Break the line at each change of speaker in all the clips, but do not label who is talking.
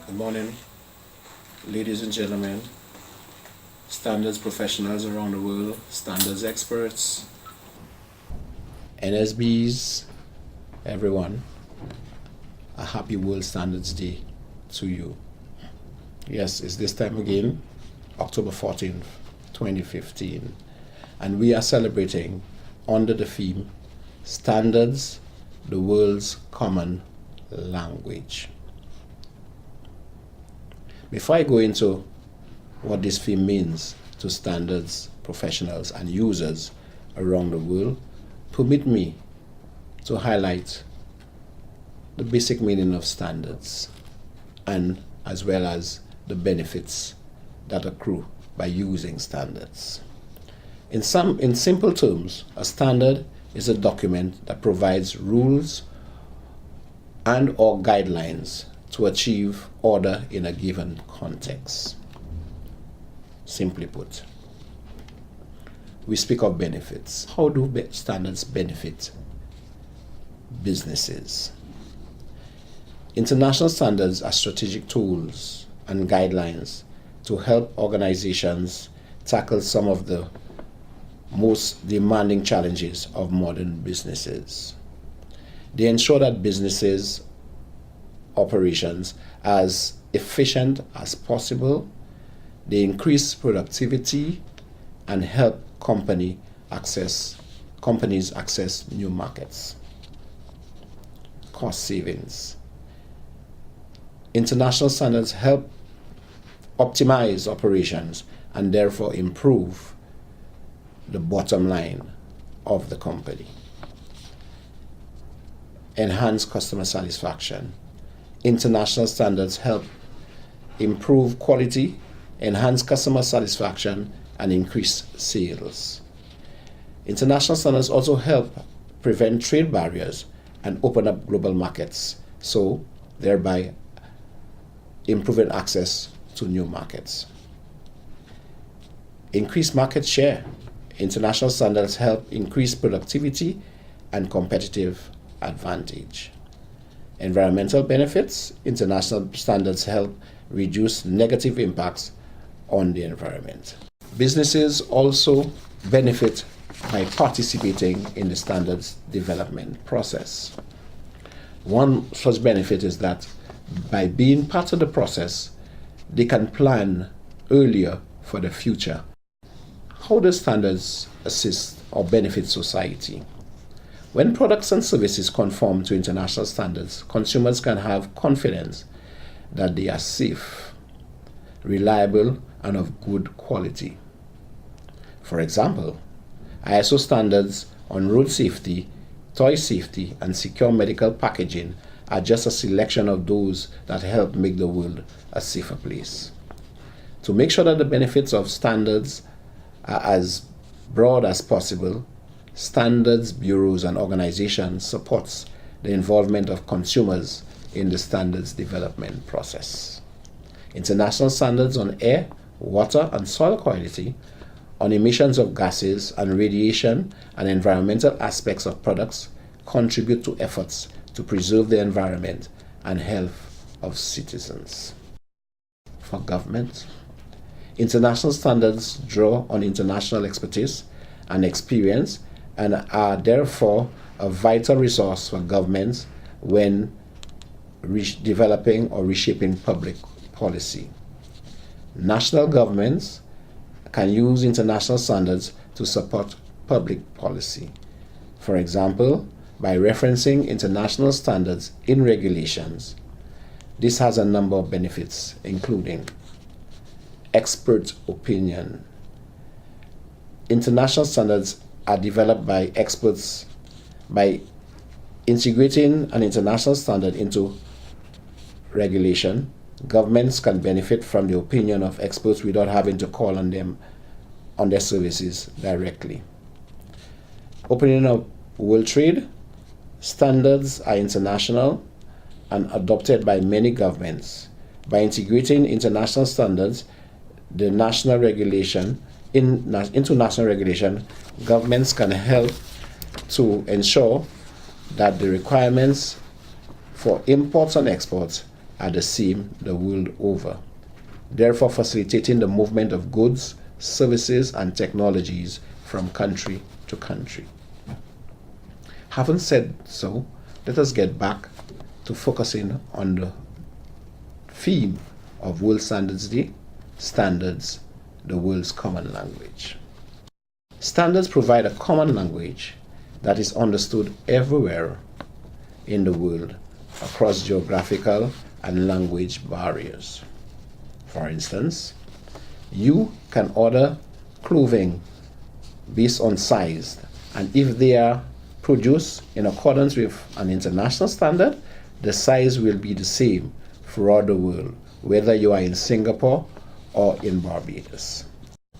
Good morning, ladies and gentlemen, standards professionals around the world, standards experts, NSBs, everyone. A happy World Standards Day to you. Yes, it's this time again, October 14th, 2015, and we are celebrating under the theme, Standards, the World's Common Language. Before I go into what this theme means to standards professionals and users around the world, permit me to highlight the basic meaning of standards and as well as the benefits that accrue by using standards. In simple terms, a standard is a document that provides rules and or guidelines to achieve order in a given context. Simply put, we speak of benefits. How do standards benefit businesses? International standards are strategic tools and guidelines to help organizations tackle some of the most demanding challenges of modern businesses. They ensure that businesses' operations as efficient as possible. They increase productivity and help companies access new markets. Cost savings. International standards help optimize operations and therefore improve the bottom line of the company. Enhance customer satisfaction. International standards help improve quality, enhance customer satisfaction, and increase sales. International standards also help prevent trade barriers and open up global markets, so thereby improving access to new markets. Increase market share. International standards help increase productivity and competitive advantage. Environmental benefits. International standards help reduce negative impacts on the environment. Businesses also benefit by participating in the standards development process. One such benefit is that by being part of the process, they can plan earlier for the future. How do standards assist or benefit society? When products and services conform to international standards, consumers can have confidence that they are safe, reliable, and of good quality. For example, ISO standards on road safety, toy safety, and secure medical packaging are just a selection of those that help make the world a safer place. To make sure that the benefits of standards are as broad as possible, standards bureaus and organizations supports the involvement of consumers in the standards development process. International standards on air, water, and soil quality, on emissions of gases and radiation and environmental aspects of products contribute to efforts to preserve the environment and health of citizens. For government, international standards draw on international expertise and experience and are therefore a vital resource for governments when developing or reshaping public policy. National governments can use international standards to support public policy. For example, by referencing international standards in regulations. This has a number of benefits, including expert opinion. International standards are developed by experts. By integrating an international standard into regulation, governments can benefit from the opinion of experts without having to call on them on their services directly. Opening up world trade. Standards are international and adopted by many governments. By integrating international standards, the national regulation into national regulation, governments can help to ensure that the requirements for imports and exports are the same the world over, therefore facilitating the movement of goods, services, and technologies from country to country. Having said so, let us get back to focusing on the theme of World Standards Day, standards, the world's common language. Standards provide a common language that is understood everywhere in the world across geographical and language barriers. For instance, you can order clothing based on size, and if they are produced in accordance with an international standard, the size will be the same throughout the world, whether you are in Singapore or in Barbados.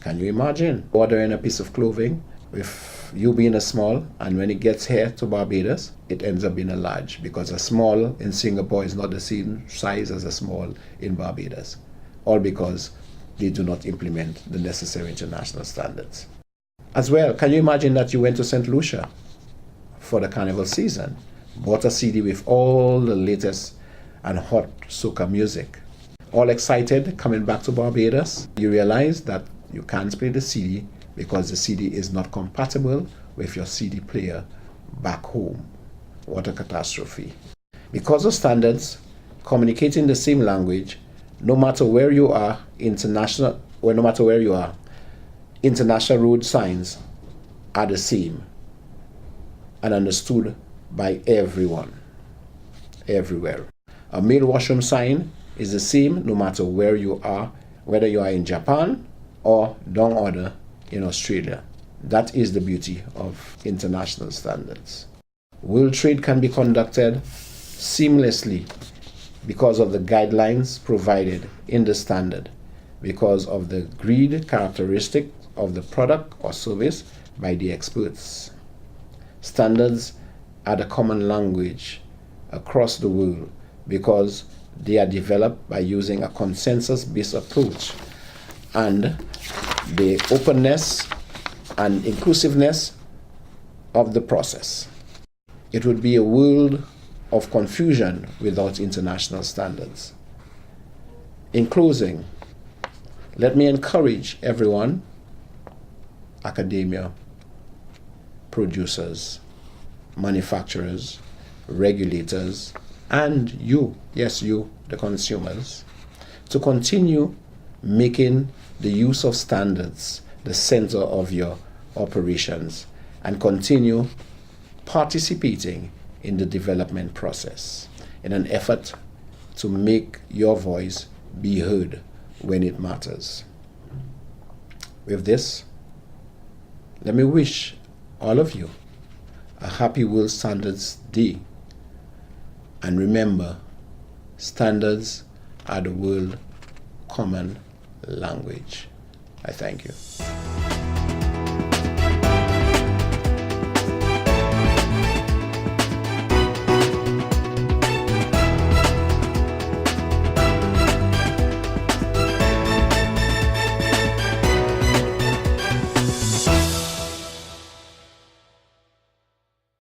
Can you imagine ordering a piece of clothing with you being a small, and when it gets here to Barbados, it ends up being a large, because a small in Singapore is not the same size as a small in Barbados, all because they do not implement the necessary international standards. As well, can you imagine that you went to St. Lucia for the carnival season, bought a CD with all the latest and hot soca music, all excited coming back to Barbados? You realize that you can't play the CD because the CD is not compatible with your CD player back home. What a catastrophe. Because of standards communicating the same language, no matter where you are, international road signs are the same and understood by everyone, everywhere. A male washroom sign is the same no matter where you are, whether you are in Japan or down under in Australia. That is the beauty of international standards. World trade can be conducted seamlessly because of the guidelines provided in the standard, because of the agreed characteristic of the product or service by the experts. Standards are the common language across the world because they are developed by using a consensus-based approach, and the openness and inclusiveness of the process. It would be a world of confusion without international standards. In closing, let me encourage everyone, academia, producers, manufacturers, regulators, and you, yes, you, the consumers, to continue making the use of standards the center of your operations and continue participating in the development process in an effort to make your voice be heard when it matters. With this, let me wish all of you a happy World Standards Day. And remember, standards are the world common language. I thank you.